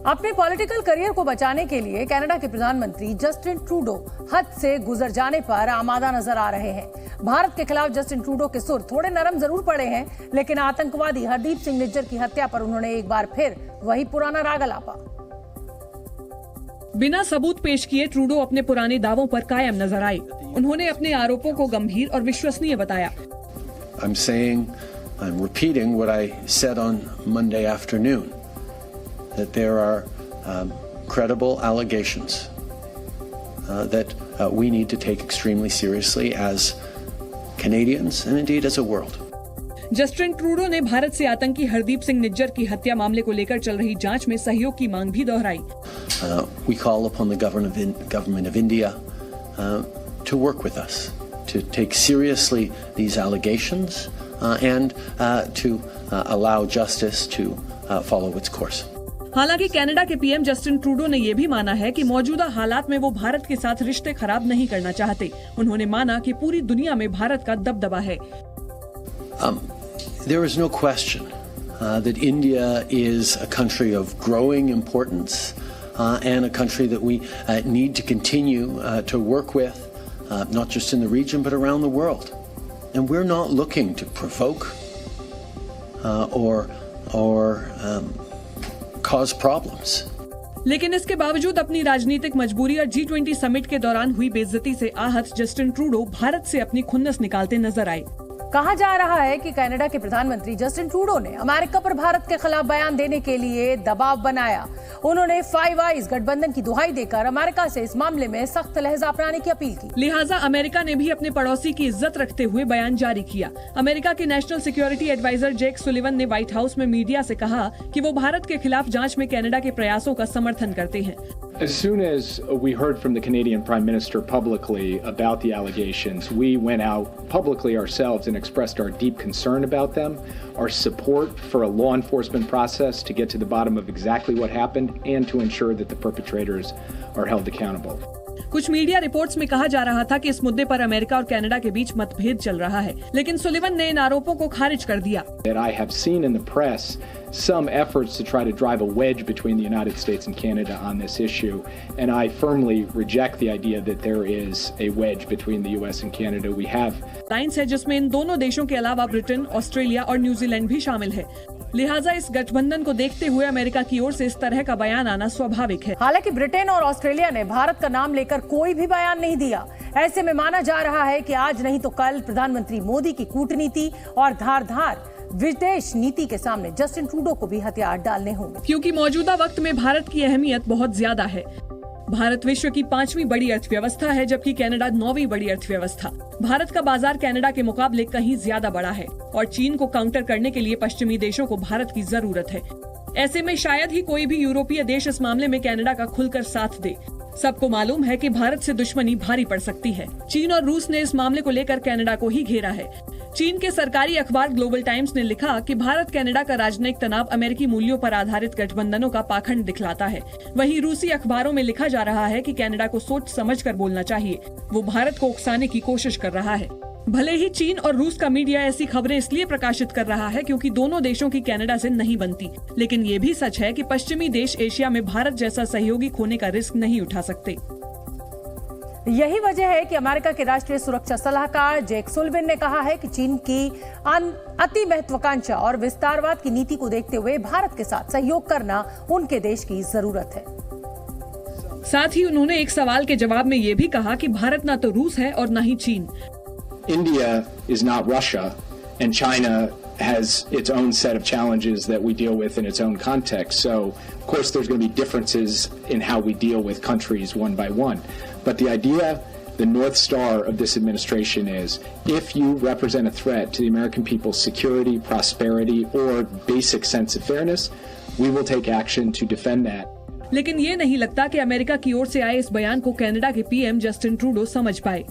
अपने political career को बचाने के लिए कनाडा के प्रधानमंत्री जस्टिन ट्रूडो हद से गुजर जाने पर आमादा नजर आ रहे हैं। भारत के खिलाफ जस्टिन ट्रूडो के सुर थोड़े नरम जरूर पड़े हैं, लेकिन आतंकवादी हरदीप सिंह निज्जर की हत्या पर उन्होंने एक बार फिर वही पुराना राग अलापा। बिना सबूत पेश किए ट्रूडो अपने पुराने दावों पर कायम नजर आए। उन्होंने अपने आरोपों को गंभीर और विश्वसनीय बताया। I'm repeating what I said on Monday afternoon, that there are credible allegations that we need to take extremely seriously as Canadians and indeed as a world. Justin Trudeau ने भारत से आतंकी हरदीप सिंह निज्जर की हत्या मामले को लेकर चल रही जांच में सहयोग की मांग भी दोहराई। We call upon the government of India to work with us, to take seriously these allegations and to allow justice to follow its course. हालांकि कनाडा के पीएम जस्टिन ट्रूडो ने यह भी माना है कि मौजूदा हालात में वो भारत के साथ रिश्ते खराब नहीं करना चाहते। उन्होंने माना कि पूरी दुनिया में भारत का दबदबा है। There is no question that India is a country of growing importance and a country that we need to continue to work with, not just in the region but around the world. And we're not looking to provoke or cause problems. लेकिन इसके बावजूद अपनी राजनीतिक मजबूरी और G20 summit के दौरान हुई बेइज्जती से आहत जस्टिन ट्रूडो भारत से अपनी खुन्नस निकालते नजर आए। कहा जा रहा है कि कनाडा के प्रधानमंत्री जस्टिन ट्रूडो ने अमेरिका पर भारत के खिलाफ बयान देने के लिए दबाव बनाया। उन्होंने फाइव आइज गठबंधन की दुहाई देकर अमेरिका से इस मामले में सख्त लहजा अपनाने की अपील की। लिहाजा अमेरिका ने भी अपने पड़ोसी की इज्जत रखते हुए बयान जारी किया। अमेरिका के national security adviser Jake Sullivan ने व्हाइट हाउस में मीडिया से कहा कि वो भारत के खिलाफ जांच में कनाडा के प्रयासों का समर्थन करते हैं। As soon as we heard from the Canadian Prime Minister publicly about the allegations, we went out publicly ourselves and expressed our deep concern about them, our support for a law enforcement process to get to the bottom of exactly what happened and to ensure that the perpetrators are held accountable. कुछ media reports में कहा जा रहा था कि इस मुद्दे पर अमेरिका और कनाडा के बीच मतभेद चल रहा है, लेकिन सुलिवन ने इन आरोपों को खारिज कर दिया। That I have seen in the press some efforts to try to drive a wedge between the United States and Canada on this issue, and I firmly reject the idea that there is a wedge between the US and Canada. We have lines है जिसमें इन दोनों देशों के अलावा Britain, Australia और New Zealand भी शामिल है। लिहाजा इस गठबंधन को देखते हुए अमेरिका की ओर से इस तरह का बयान आना स्वाभाविक है। हालांकि ब्रिटेन और ऑस्ट्रेलिया ने भारत का नाम लेकर कोई भी बयान नहीं दिया। ऐसे में माना जा रहा है कि आज नहीं तो कल प्रधानमंत्री मोदी की कूटनीति और धारदार विदेश नीति के सामने जस्टिन ट्रूडो को भी हथियार डालने होंगे, क्योंकि मौजूदा वक्त में भारत की अहमियत बहुत ज्यादा है। भारत विश्व की 5वीं बड़ी अर्थव्यवस्था है, जबकि कनाडा 9वीं बड़ी अर्थव्यवस्था। भारत का बाजार कनाडा के मुकाबले कहीं ज्यादा बड़ा है और चीन को काउंटर करने के लिए पश्चिमी देशों को भारत की जरूरत है। ऐसे में शायद ही कोई भी यूरोपीय देश इस मामले में कनाडा का खुलकर साथ दे। सबको मालूम है कि भारत से दुश्मनी भारी पड़ सकती है। चीन और रूस ने इस मामले को लेकर कनाडा को ही घेरा है। चीन के सरकारी अखबार ग्लोबल टाइम्स ने लिखा कि भारत कनाडा का राजनयिक तनाव अमेरिकी मूल्यों पर आधारित गठबंधनों का पाखंड दिखलाता है। वहीं रूसी अखबारों में लिखा जा रहा है कि कनाडा को सोच समझकर बोलना चाहिए, वो भारत को उकसाने की कोशिश कर रहा है। भले ही चीन और रूस का मीडिया ऐसी खबरें इसलिए प्रकाशित कर रहा है क्योंकि दोनों देशों की कनाडा से नहीं बनती, लेकिन ये भी सच है कि पश्चिमी देश एशिया में भारत जैसा सहयोगी खोने का रिस्क नहीं उठा सकते। यही वजह है कि अमेरिका के राष्ट्रीय सुरक्षा सलाहकार जेक सुलिवन ने कहा है कि चीन की अति महत्वाकांक्षा और विस्तारवाद की नीति को देखते हुए भारत के साथ सहयोग करना उनके देश की जरूरत है। साथ ही उन्होंने एक सवाल के जवाब में ये भी कहा कि भारत न तो रूस है और न ही चीन। India is not Russia, and China has its own set of challenges that we deal with in its own context. So, of course, there's going to be differences in how we deal with countries one by one. But the idea, the North Star of this administration is, if you represent a threat to the American people's security, prosperity, or basic sense of fairness, we will take action to defend that. लेकिन ये नहीं लगता कि America की ओर से आए इस बयान को कनाडा के पीएम जस्टिन ट्रूडो समझ पाए।